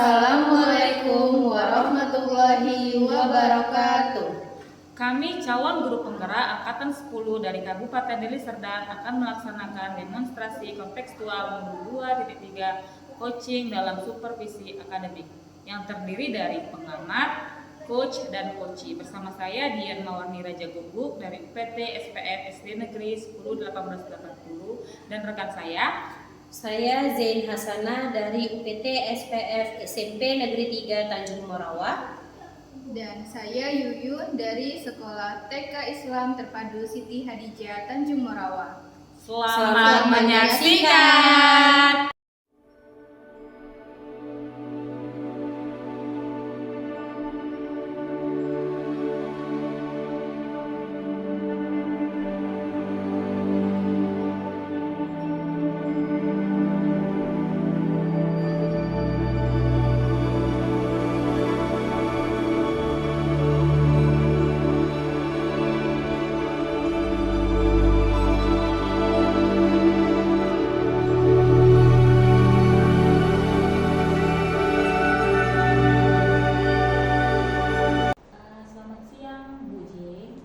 Assalamualaikum warahmatullahi wabarakatuh. Kami calon guru penggerak Angkatan 10 dari Kabupaten Deli Serdang akan melaksanakan demonstrasi kontekstual modul 2.3 coaching dalam supervisi akademik yang terdiri dari pengamat, coach, dan coachee. Bersama saya Dian Mawarni Raja Guguk dari UPT SPF SD Negeri 10 1880 dan rekan Saya Zain Hasanah dari UPT SPF SMP Negeri 3 Tanjung Morawa. Dan saya Yuyun dari Sekolah TK Islam Terpadu Siti Hadijah Tanjung Morawa. Selamat menyaksikan.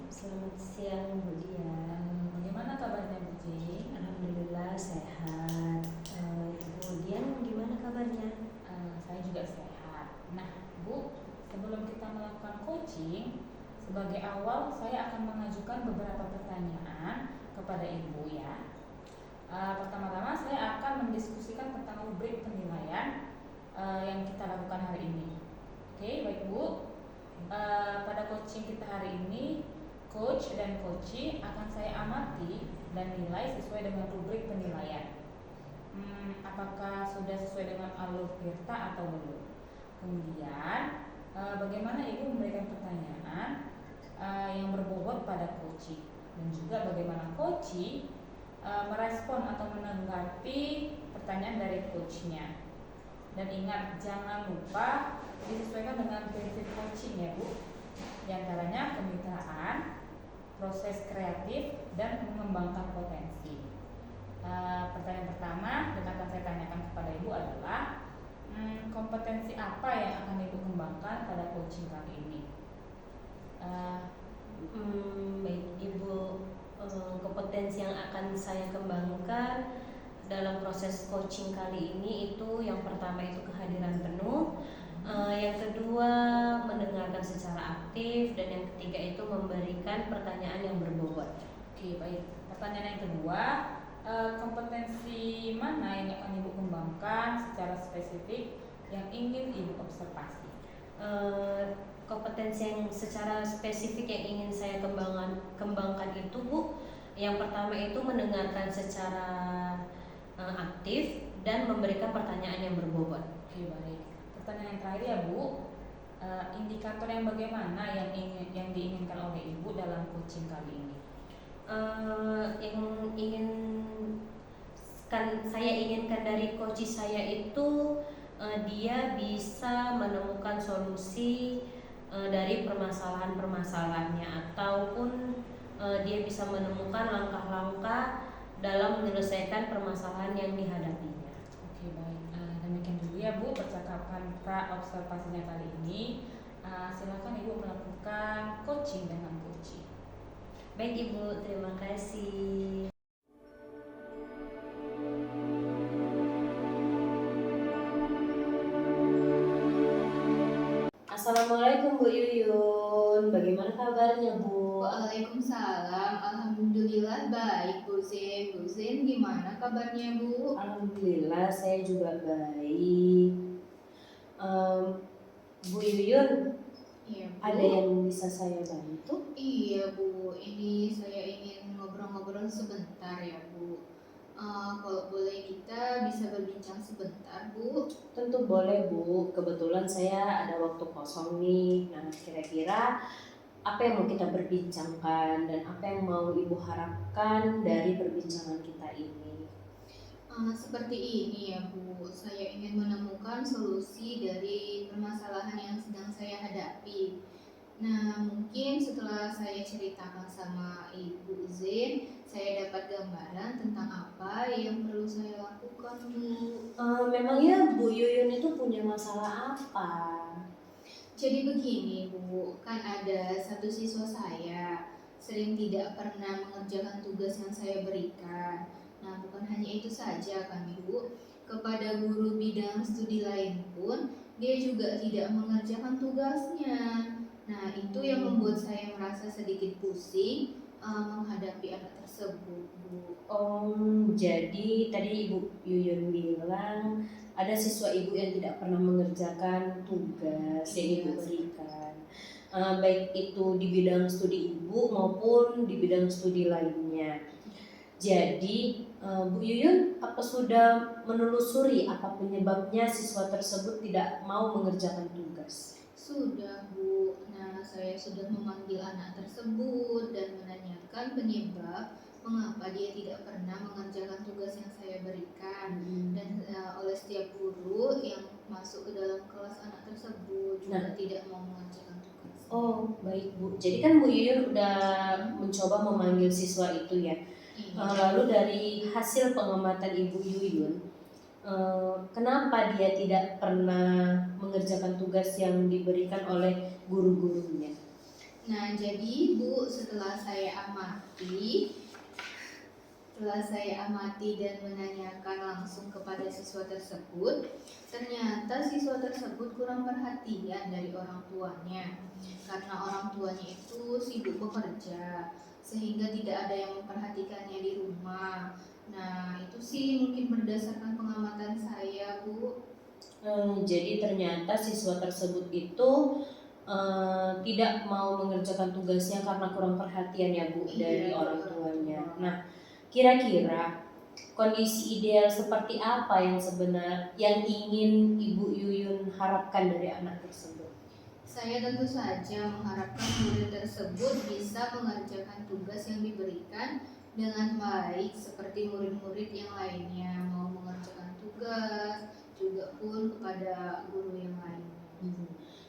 Selamat siang Bu Dian. Bagaimana kabarnya Bu Jing? Alhamdulillah sehat. Bu Dian gimana kabarnya? Saya juga sehat. Nah, Bu, sebelum kita melakukan coaching, sebagai awal saya akan mengajukan beberapa pertanyaan kepada Ibu ya. Pertama-tama saya akan mendiskusikan tentang rubrik penilaian yang kita lakukan hari ini. Oke, baik Bu. Pada coaching kita hari ini, coach dan coachee akan saya amati dan nilai sesuai dengan rubrik penilaian. Apakah sudah sesuai dengan alur tirta atau belum? Kemudian, bagaimana Ibu memberikan pertanyaan yang berbobot pada coachee, dan juga bagaimana coachee merespon atau menanggapi pertanyaan dari coachnya. Dan ingat, jangan lupa disesuaikan dengan prinsip coaching ya Bu. Di antaranya kemitraan, proses kreatif, dan mengembangkan potensi. Pertanyaan pertama yang akan saya tanyakan kepada Ibu adalah kompetensi apa yang akan Ibu kembangkan pada coaching kali ini? Baik Ibu, kompetensi yang akan saya kembangkan dalam proses coaching kali ini itu yang pertama itu kehadiran penuh, yang kedua mendengarkan secara aktif, dan yang ketiga itu memberikan pertanyaan yang berbobot. Oke, baik. Pertanyaan yang kedua, kompetensi mana yang akan Ibu kembangkan secara spesifik yang ingin Ibu observasi? Kompetensi yang secara spesifik yang ingin saya kembangkan itu Bu, yang pertama itu mendengarkan secara aktif dan memberikan pertanyaan yang berbobot. Oke, baik. Pertanyaan yang terakhir ya Bu, indikator yang bagaimana yang diinginkan oleh Ibu dalam coaching kali ini? Saya inginkan dari coach saya itu dia bisa menemukan solusi dari permasalahan-permasalahannya, ataupun dia bisa menemukan langkah-langkah dalam menyelesaikan permasalahan yang dihadapinya. Oke, baik. Demikian dulu ya Bu percakapan pra observasinya kali ini. Silakan Ibu melakukan coaching dengan coaching. Baik Ibu, terima kasih. Assalamualaikum Bu Yuyun, bagaimana kabarnya Bu? Waalaikumsalam. Alhamdulillah baik Bu Zain. Bu Zain gimana kabarnya Bu? Alhamdulillah saya juga baik. Bu Yuyun, Iya Bu. ada yang bisa saya bantu? Iya Bu, ini saya ingin ngobrol-ngobrol sebentar ya Bu. Kalau boleh kita bisa berbincang sebentar Bu? Tentu boleh Bu, kebetulan saya ada waktu kosong nih. Nah, kira-kira apa yang mau kita perbincangkan dan apa yang mau Ibu harapkan dari perbincangan kita ini? Seperti ini ya Bu, saya ingin menemukan solusi dari permasalahan yang sedang saya hadapi. Nah, mungkin setelah saya ceritakan sama Ibu Zen, saya dapat gambaran tentang apa yang perlu saya lakukan, Bu. Memangnya Bu Yuyun itu punya masalah apa? Jadi begini, Bu, kan ada satu siswa saya sering tidak pernah mengerjakan tugas yang saya berikan. Nah, bukan hanya itu saja kan, Bu. Kepada guru bidang studi lain pun, dia juga tidak mengerjakan tugasnya. Nah, itu yang membuat saya merasa sedikit pusing menghadapi anak tersebut, Bu. Jadi tadi Ibu Yuyun bilang ada siswa Ibu yang tidak pernah mengerjakan tugas yang Ibu berikan. Baik itu di bidang studi Ibu maupun di bidang studi lainnya. Jadi Bu Yuyun apa sudah menelusuri apa penyebabnya siswa tersebut tidak mau mengerjakan tugas? Sudah, Bu. Nah, saya sudah memanggil anak tersebut dan menanyakan penyebab mengapa dia tidak pernah mengerjakan tugas yang saya berikan. Dan oleh setiap guru yang masuk ke dalam kelas anak tersebut juga tidak mau mengerjakan tugas. Oh, baik Bu. Jadi kan Bu Yuyun udah mencoba memanggil siswa itu ya. Lalu dari hasil pengamatan Ibu Yuyun, kenapa dia tidak pernah mengerjakan tugas yang diberikan oleh guru-gurunya? Nah, jadi Bu, setelah saya amati dan menanyakan langsung kepada siswa tersebut, ternyata siswa tersebut kurang perhatian dari orang tuanya. Karena orang tuanya itu sibuk bekerja, sehingga tidak ada yang memperhatikannya di rumah. Nah, itu sih mungkin berdasarkan pengamatan saya, Bu. Jadi ternyata siswa tersebut itu tidak mau mengerjakan tugasnya karena kurang perhatian ya Bu dari orang tuanya. Nah, kira-kira kondisi ideal seperti apa yang ingin Ibu Yuyun harapkan dari anak tersebut? Saya tentu saja mengharapkan murid tersebut bisa mengerjakan tugas yang diberikan dengan baik seperti murid-murid yang lainnya mau mengerjakan tugas juga pun kepada guru yang lainnya.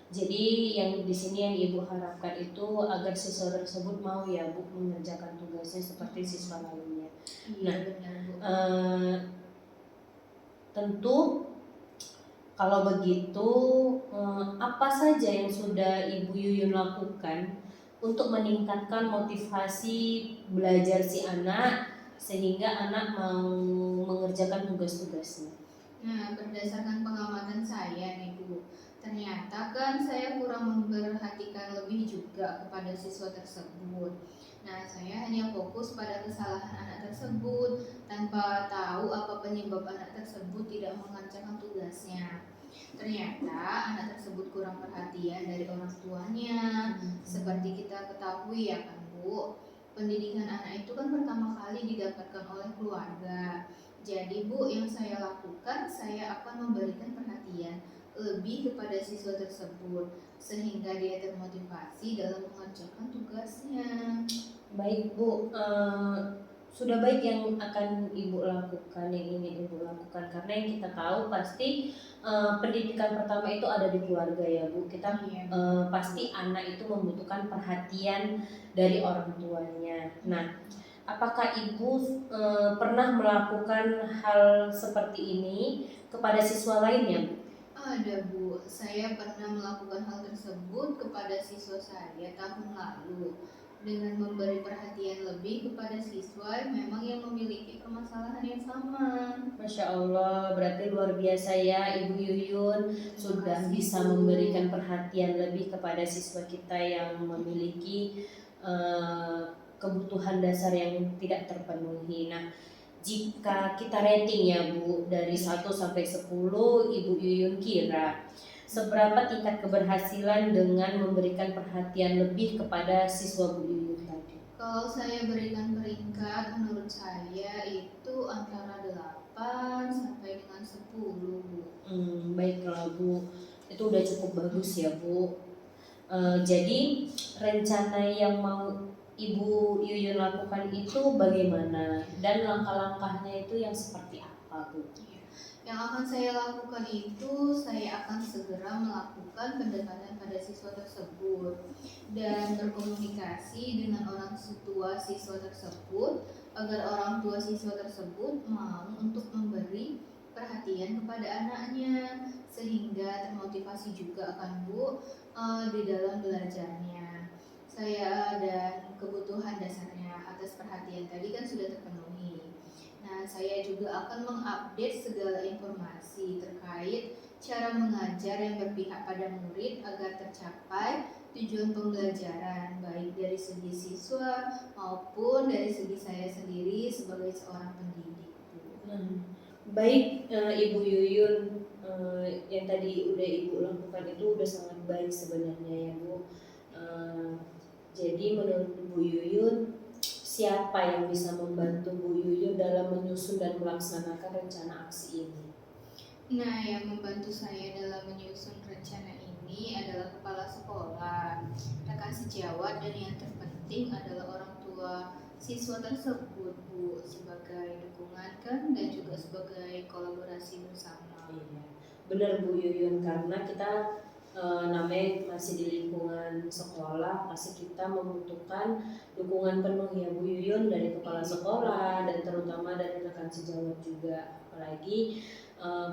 Jadi yang di sini yang Ibu harapkan itu agar siswa tersebut mau ya Bu mengerjakan tugasnya seperti siswa lainnya. Iya, benar, Bu. Tentu kalau begitu apa saja yang sudah Ibu Yuyun lakukan untuk meningkatkan motivasi belajar si anak sehingga anak mau mengerjakan tugas-tugasnya? Nah, berdasarkan pengamatan saya nih Bu, ternyata kan saya kurang memperhatikan lebih juga kepada siswa tersebut. Nah, saya hanya fokus pada kesalahan anak tersebut tanpa tahu apa penyebab anak tersebut tidak mengerjakan tugasnya. Ternyata anak tersebut kurang perhatian dari orang tuanya. Seperti kita ketahui ya kan Bu, pendidikan anak itu kan pertama kali didapatkan oleh keluarga. Jadi Bu, yang saya lakukan, saya akan memberikan perhatian lebih kepada siswa tersebut sehingga dia termotivasi dalam mengerjakan tugasnya. Baik Bu, sudah baik yang akan Ibu lakukan, yang ingin Ibu lakukan, karena yang kita tahu pasti pendidikan pertama itu ada di keluarga ya Bu. Kita pasti anak itu membutuhkan perhatian dari orang tuanya. Nah, apakah Ibu pernah melakukan hal seperti ini kepada siswa lainnya Bu? Ada Bu, saya pernah melakukan hal tersebut kepada siswa saya tahun lalu dengan memberi perhatian lebih kepada siswa memang yang memiliki permasalahan yang sama. Masya Allah, berarti luar biasa ya Ibu Yuyun sudah bisa memberikan perhatian lebih kepada siswa kita yang memiliki kebutuhan dasar yang tidak terpenuhi. Nah, jika kita rating ya Bu, dari 1 sampai 10, Ibu Yuyun kira seberapa tingkat keberhasilan dengan memberikan perhatian lebih kepada siswa Bu Yuyun tadi? Kalau saya berikan peringkat, menurut saya itu antara 8 sampai dengan 10 Bu. Baiklah Bu, itu udah cukup bagus ya Bu. Jadi rencana yang mau Ibu Yuyun lakukan itu bagaimana dan langkah-langkahnya itu yang seperti apa Bu? Yang akan saya lakukan itu, saya akan segera melakukan pendekatan pada siswa tersebut dan berkomunikasi dengan orang tua siswa tersebut agar orang tua siswa tersebut mau untuk memberi perhatian kepada anaknya sehingga termotivasi juga kan Bu di dalam belajarnya. Saya dan kebutuhan dasarnya atas perhatian tadi kan sudah terpenuhi. Nah, saya juga akan mengupdate segala informasi terkait cara mengajar yang berpihak pada murid agar tercapai tujuan pembelajaran baik dari segi siswa maupun dari segi saya sendiri sebagai seorang pendidik. Baik, Ibu Yuyun, yang tadi udah Ibu lakukan itu udah sangat baik sebenarnya ya Bu. Jadi menurut Bu Yuyun, siapa yang bisa membantu Bu Yuyun dalam menyusun dan melaksanakan rencana aksi ini? Nah, yang membantu saya dalam menyusun rencana ini adalah kepala sekolah, rekan sejawat, dan yang terpenting adalah orang tua siswa tersebut, Bu, sebagai dukungan kan dan juga sebagai kolaborasi bersama. Iya, benar Bu Yuyun, karena kita namanya masih di lingkungan sekolah, pasti kita membutuhkan dukungan penuh ya Bu Yuyun dari kepala sekolah dan terutama dari rekan sejawat juga. Apalagi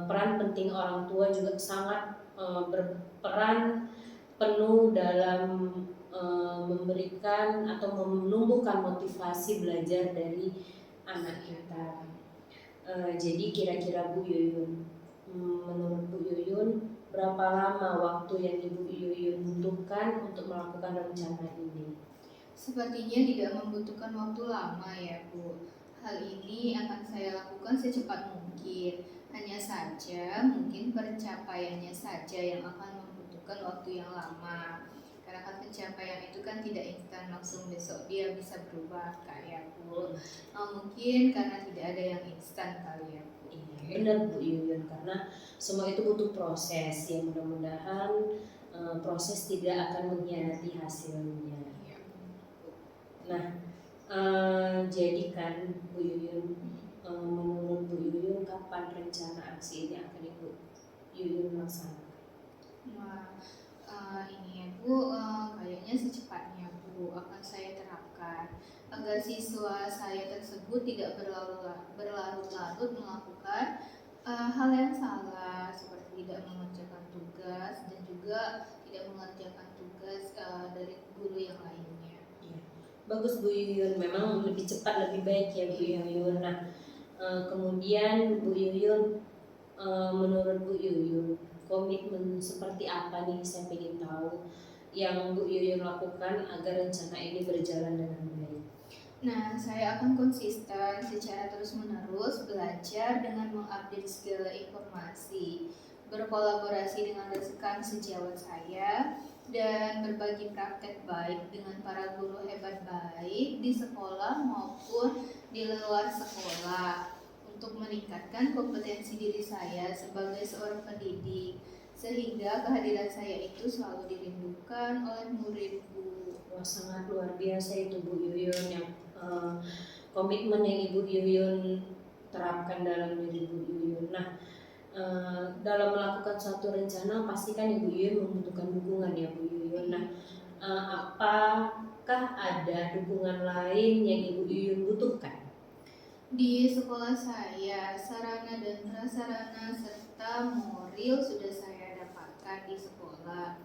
peran penting orang tua juga sangat berperan penuh dalam memberikan atau menumbuhkan motivasi belajar dari anak kita. Jadi kira-kira Bu Yuyun, menurut Bu Yuyun, berapa lama waktu yang Ibu Yuyun butuhkan untuk melakukan rencana ini? Sepertinya tidak membutuhkan waktu lama ya Bu. Hal ini akan saya lakukan secepat mungkin. Hanya saja mungkin pencapaiannya saja yang akan membutuhkan waktu yang lama. Karena kan pencapaian itu kan tidak instan langsung besok dia bisa berubah kayak Bu. Mungkin karena tidak ada yang instan kali ya Bu. Benar Bu Yuyun, karena semua itu butuh proses yang mudah-mudahan proses tidak akan mengkhianati hasilnya. Nah, jadi kan Bu Yuyun, menurut Bu Yuyun kapan rencana aksi ini akan Ibu Yuyun laksanakan? Nah, ini ya Bu, kayaknya secepatnya Bu akan saya terapkan agar siswa saya tersebut tidak berlarut-larut melakukan hal yang salah seperti tidak mengerjakan tugas dan juga tidak mengerjakan tugas dari guru yang lainnya. Bagus Bu Yuyun, memang lebih cepat lebih baik ya Bu Yuyun. Nah, kemudian Bu Yuyun, menurut Bu Yuyun, komitmen seperti apa nih, saya ingin tahu, yang Bu Yuyun lakukan agar rencana ini berjalan dengan baik? Nah, saya akan konsisten secara terus-menerus belajar dengan mengupdate segala informasi, berkolaborasi dengan rekan sejawat saya, dan berbagi praktek baik dengan para guru hebat baik di sekolah maupun di luar sekolah untuk meningkatkan kompetensi diri saya sebagai seorang pendidik sehingga kehadiran saya itu selalu dirindukan oleh muridku. Wah, sangat luar biasa itu Bu Yuyun, yang komitmen yang Ibu Yuyun terapkan dalam diri Bu Yuyun. Nah, dalam melakukan suatu rencana pastikan Ibu Yuyun membutuhkan dukungan ya Bu Yuyun. Nah, apakah ada dukungan lain yang Ibu Yuyun butuhkan? Di sekolah saya, sarana dan prasarana serta moral sudah saya dapatkan di sekolah,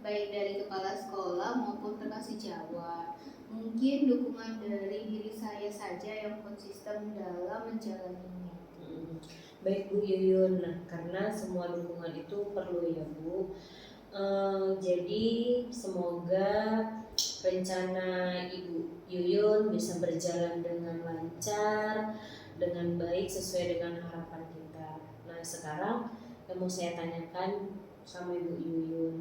baik dari kepala sekolah maupun rekan sejawat. Mungkin dukungan dari diri saya saja yang konsisten dalam menjalaninya. Baik Bu Yuyun, nah karena semua dukungan itu perlu ya Bu. Jadi semoga rencana Ibu Yuyun bisa berjalan dengan lancar, dengan baik sesuai dengan harapan kita. Nah sekarang yang mau saya tanyakan sama Ibu Yuyun,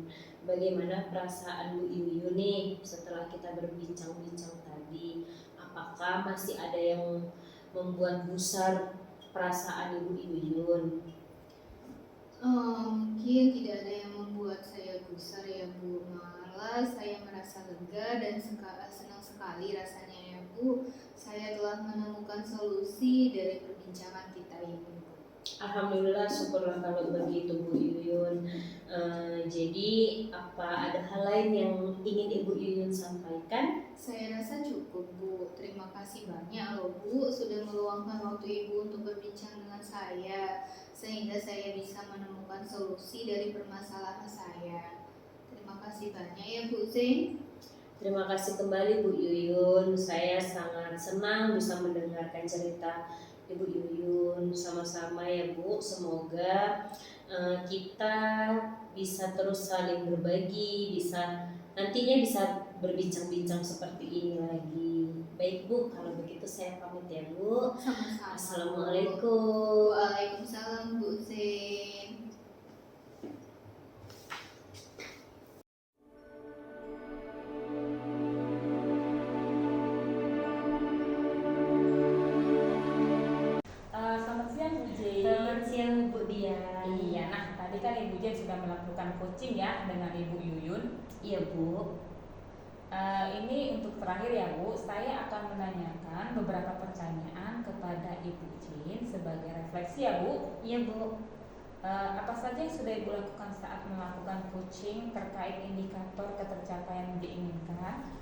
bagaimana perasaan Bu Yuyun nih setelah kita berbincang-bincang tadi? Apakah masih ada yang membuat gusar perasaan Ibu Yuyun? Mungkin tidak ada yang membuat saya gusar ya Bu, malah saya merasa lega dan senang sekali rasanya ya Bu. Saya telah menemukan solusi dari perbincangan kita ini Bu. Alhamdulillah, syukurlah kalau begitu Bu Yuyun. Jadi apa ada hal lain yang ingin Ibu Yuyun sampaikan? Saya rasa cukup Bu. Terima kasih banyak loh Bu sudah meluangkan waktu Ibu untuk berbincang dengan saya sehingga saya bisa menemukan solusi dari permasalahan saya. Terima kasih banyak ya Bu Zain. Terima kasih kembali Bu Yuyun. Saya sangat senang bisa mendengarkan cerita Ibu Yuyun. Sama-sama ya Bu. Semoga kita bisa terus saling berbagi, nantinya bisa berbincang-bincang seperti ini lagi. Baik Bu, kalau begitu saya pamit ya Bu. Sama-sama. Assalamualaikum. Waalaikumsalam Bu Zain. Selamat siang Bu Jane. Selamat siang Bu Dia. Iya, nah tadi kan Ibu Jane sudah melakukan coaching ya dengan Ibu Yuyun. Iya Bu. Ini untuk terakhir ya Bu, saya akan menanyakan beberapa pertanyaan kepada Ibu Jane sebagai refleksi ya Bu. Iya Bu. Apa saja yang sudah Ibu lakukan saat melakukan coaching terkait indikator ketercapaian yang diinginkan?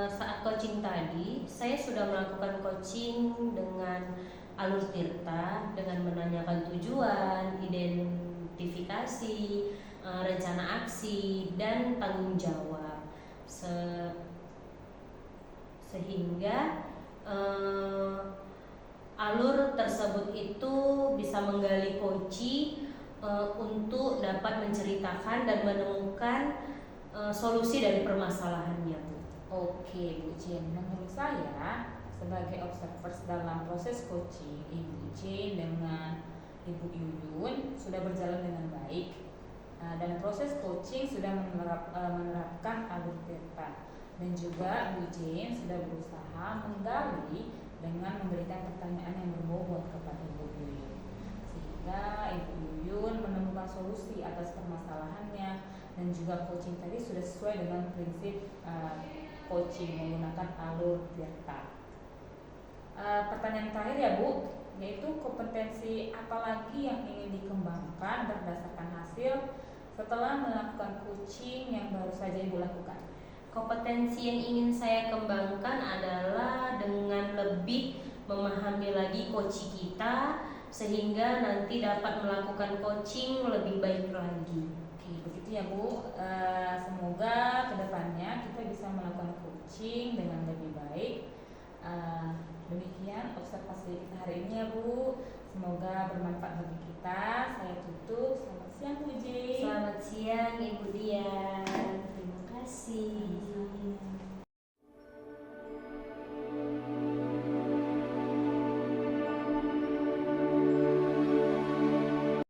Saat coaching tadi, saya sudah melakukan coaching dengan alur tirta dengan menanyakan tujuan, identifikasi, rencana aksi, dan tanggung jawab. Sehingga alur tersebut itu bisa menggali coach untuk dapat menceritakan dan menemukan solusi dari permasalahannya Bu. Oke Bu Jane, menurut saya sebagai observers dalam proses coaching, Ibu Jane dengan Ibu Yuyun sudah berjalan dengan baik. Dan proses coaching sudah menerapkan alur tirta, dan juga Bu Jane sudah berusaha menggali dengan memberikan pertanyaan yang berbobot kepada Ibu Yuyun, sehingga Ibu Yuyun menemukan solusi atas permasalahannya. Dan juga coaching tadi sudah sesuai dengan prinsip coaching menggunakan alur tirta. Pertanyaan terakhir ya Bu, yaitu kompetensi apa lagi yang ingin dikembangkan berdasarkan hasil setelah melakukan coaching yang baru saja Ibu lakukan? Kompetensi yang ingin saya kembangkan adalah dengan lebih memahami lagi coach kita sehingga nanti dapat melakukan coaching lebih baik lagi. Oke, begitu ya Bu. Semoga kedepannya kita bisa melakukan coaching dengan lebih baik. Demikian observasi kita hari ini ya Bu. Semoga bermanfaat bagi kita. Saya tutup. Selamat siang Bu Jane. Selamat siang Ibu Dian. Terima kasih.